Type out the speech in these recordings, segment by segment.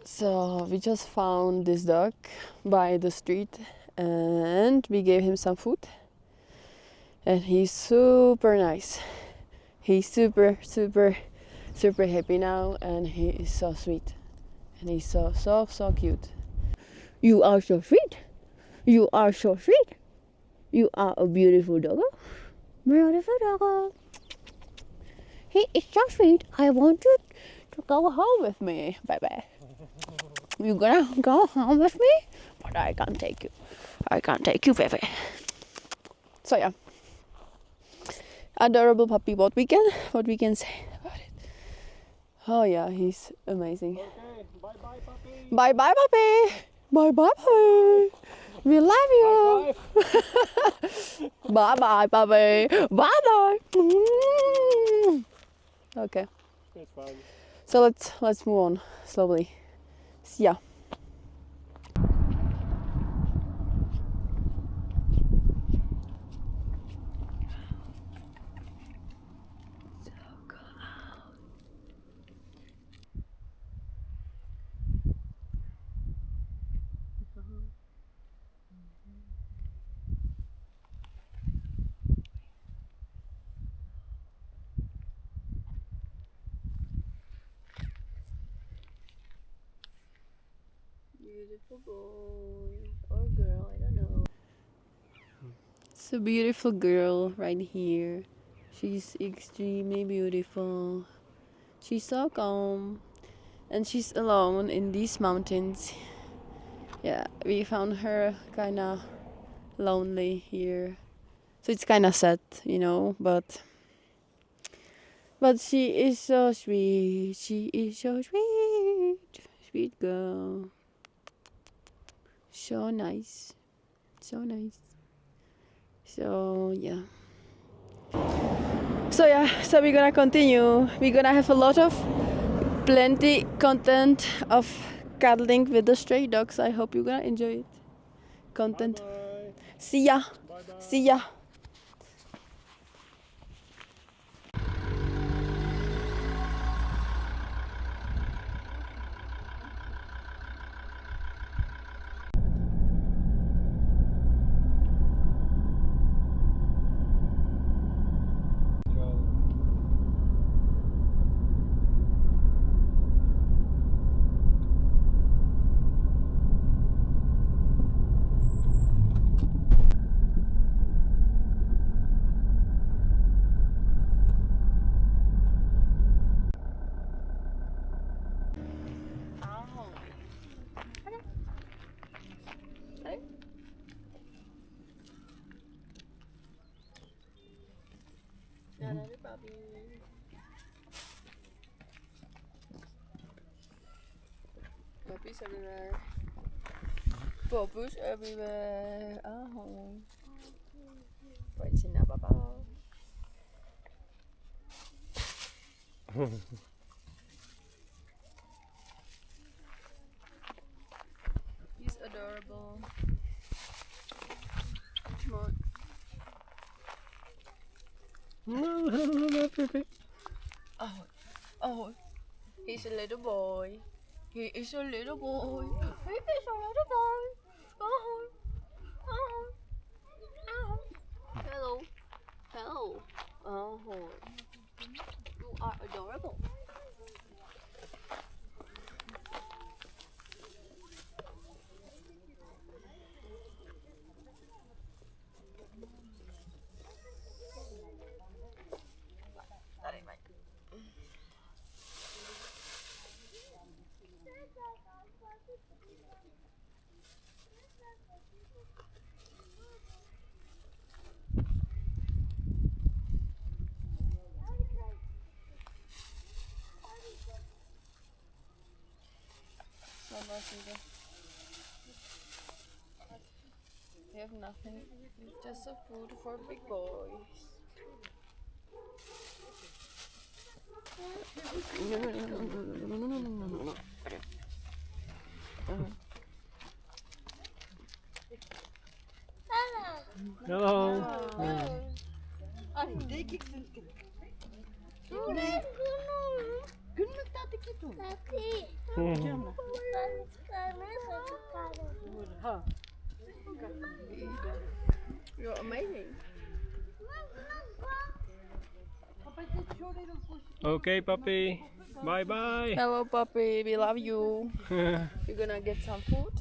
So we just found this dog by the street and we gave him some food. And he's super nice. He's super happy now, and he is so sweet. And he's so cute. You are so sweet. You are so sweet. You are a beautiful doggo. Beautiful doggo. He is so sweet. I want you to go home with me, baby. You gonna go home with me? But I can't take you. I can't take you, baby. So yeah. Adorable puppy. What we can say about it? Oh yeah, he's amazing. Okay, bye-bye puppy. Bye-bye puppy. Bye-bye puppy. We love you. Bye-bye puppy. Bye-bye. Okay. It's fun. So let's move on slowly. See ya. Beautiful boy or girl, I don't know. It's a beautiful girl right here. She's extremely beautiful. She's so calm. And she's alone in these mountains. Yeah, we found her kinda lonely here. So it's kinda sad, but she is so sweet. She is so sweet. Sweet girl. So nice. So nice. So yeah. So we're gonna continue. We're gonna have a lot of plenty content of cuddling with the stray dogs. I hope you're gonna enjoy it. Content. Bye-bye. See ya. Bye-bye. See ya. Puppies everywhere. Puppies everywhere. Oh. Right in Papa. He's adorable. Come on. Oh, he's a little boy. He is a little boy. He is a little boy. Oh, oh, oh. Hello, hello. Oh, you are adorable. We have nothing, just some food for big boys. No. Hello. You're amazing. Okay, puppy. Bye bye. Hello, puppy. We love you. You're gonna get some food.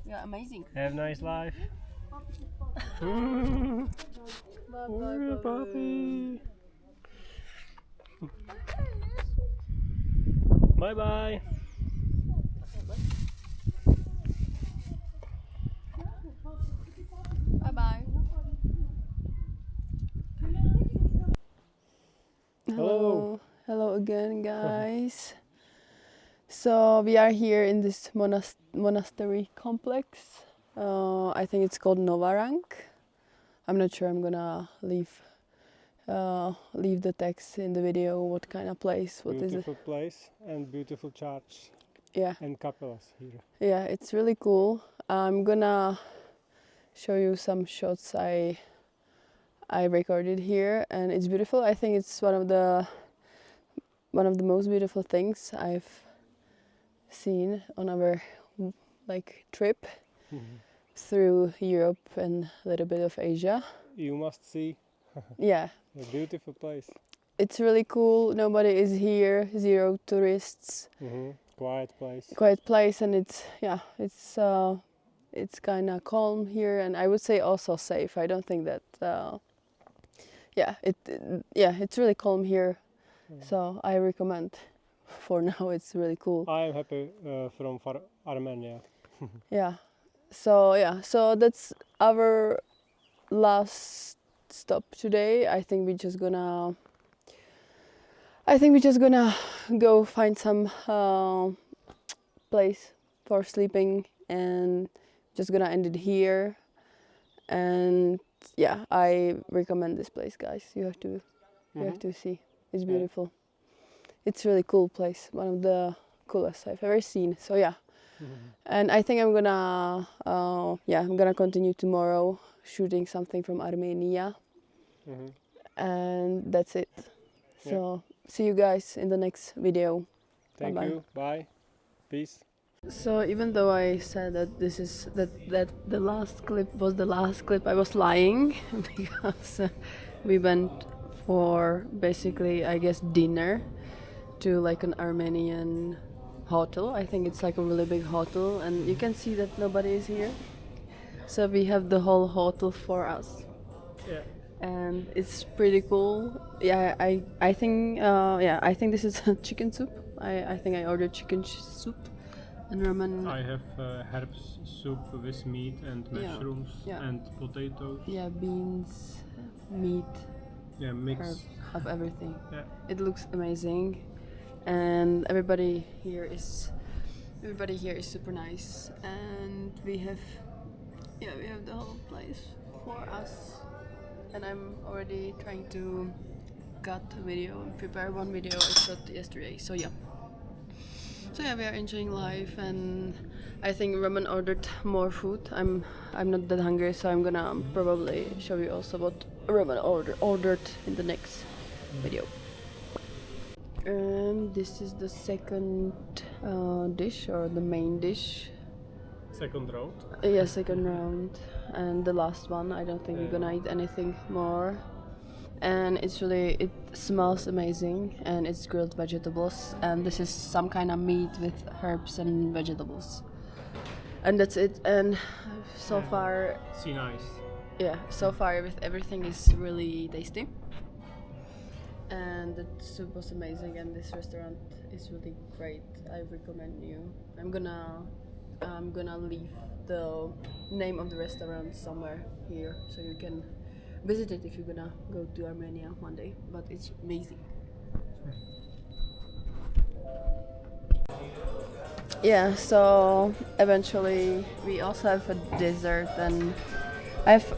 You're amazing. Have a nice life. Bye bye, Puppy. Bye bye. Bye bye. Hello. Hello again, guys. So we are here in this monastery complex. I think it's called Novarank. I'm not sure. I'm gonna leave the text in the video. What kind of place? What is it? Beautiful place and beautiful church Yeah, and capellas here. yeah. It's really cool. I'm gonna show you some shots I recorded here, and it's beautiful. I think it's one of the most beautiful things I've seen on our trip through Europe and a little bit of Asia. You must see. Yeah, A beautiful place. it's really cool. Nobody is here. Zero tourists. Quiet place. Quiet place, and it's kind of calm here, and I would say also safe. I don't think that. It's really calm here. So I recommend. For now, it's really cool. I am happy from Armenia. Yeah. So that's our last stop today. I think we're just gonna go find some place for sleeping, and just gonna end it here. And yeah, I recommend this place, guys. You have to see. It's beautiful. It's a really cool place. One of the coolest I've ever seen. So yeah. And I think I'm gonna continue tomorrow shooting something from Armenia. And that's it. So see you guys in the next video. Thank Bye-bye. you. Bye. Peace. So even though I said that this is that the last clip was the last clip, I was lying because we went for basically, I guess, dinner to like an Armenian hotel. I think it's like a really big hotel, and you can see that nobody is here. So we have the whole hotel for us. Yeah. And it's pretty cool. Yeah, I think this is chicken soup. I think I ordered chicken soup, and Roman. I have herbs soup with meat and mushrooms and potatoes. Yeah, beans, meat, Yeah, mix. herb, have everything. Yeah. It looks amazing, and everybody here is super nice, and we have the whole place for us. And I'm already trying to cut a video and prepare one video I shot yesterday. So yeah, we are enjoying life, and I think Roman ordered more food. I'm not that hungry, so I'm gonna probably show you also what Roman ordered in the next video. And this is the second dish, or the main dish. Second round. Yeah, second round, and the last one. I don't think we're gonna eat anything more. And it smells amazing, and it's grilled vegetables, and this is some kind of meat with herbs and vegetables. And that's it. And so far, See, nice. so far with everything is really tasty. And the soup was amazing, and this restaurant is really great. I recommend you. I'm gonna leave the name of the restaurant somewhere here, so you can visit it if you're gonna go to Armenia one day. But it's amazing. Yeah, so eventually we also have a dessert, and I have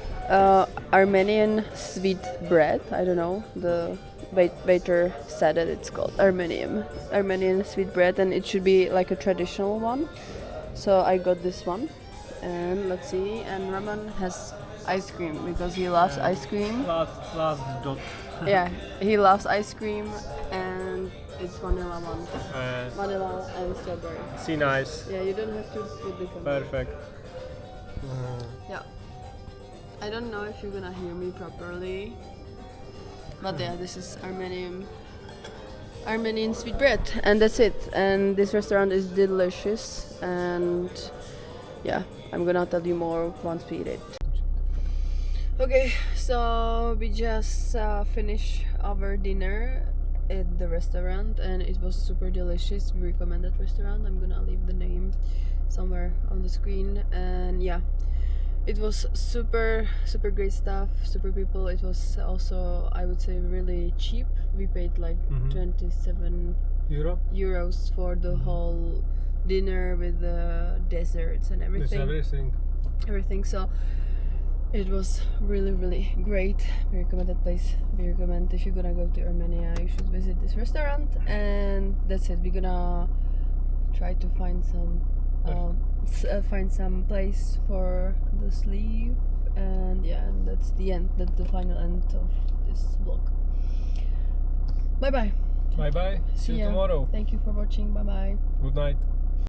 Armenian sweet bread. I don't know, the waiter said that it's called Armenian sweet bread, and it should be like a traditional one. So I got this one, and let's see. And Roman has ice cream because he loves ice cream. Last dot. Yeah, he loves ice cream, and It's vanilla one. Vanilla and strawberry. See, nice. Yeah, you don't have to put the Perfect. Yeah. I don't know if you're gonna hear me properly, but yeah, this is Armenian sweet bread, and that's it. And this restaurant is delicious, and yeah, I'm gonna tell you more once we eat it. Okay, so we just finished our dinner at the restaurant, and it was super delicious. We recommend that restaurant. I'm gonna leave the name somewhere on the screen, and yeah, it was super great stuff, super people. It was also, I would say, really cheap. We paid like 27 euros for the whole dinner with the desserts and everything. Everything. So it was really great. We recommend that place. We recommend, if you're gonna go to Armenia, you should visit this restaurant. And that's it. We're gonna try to find some place for the sleep, and yeah, that's the end. That's the final end of this vlog. Bye bye. See you tomorrow. Thank you for watching. Bye bye. Good night.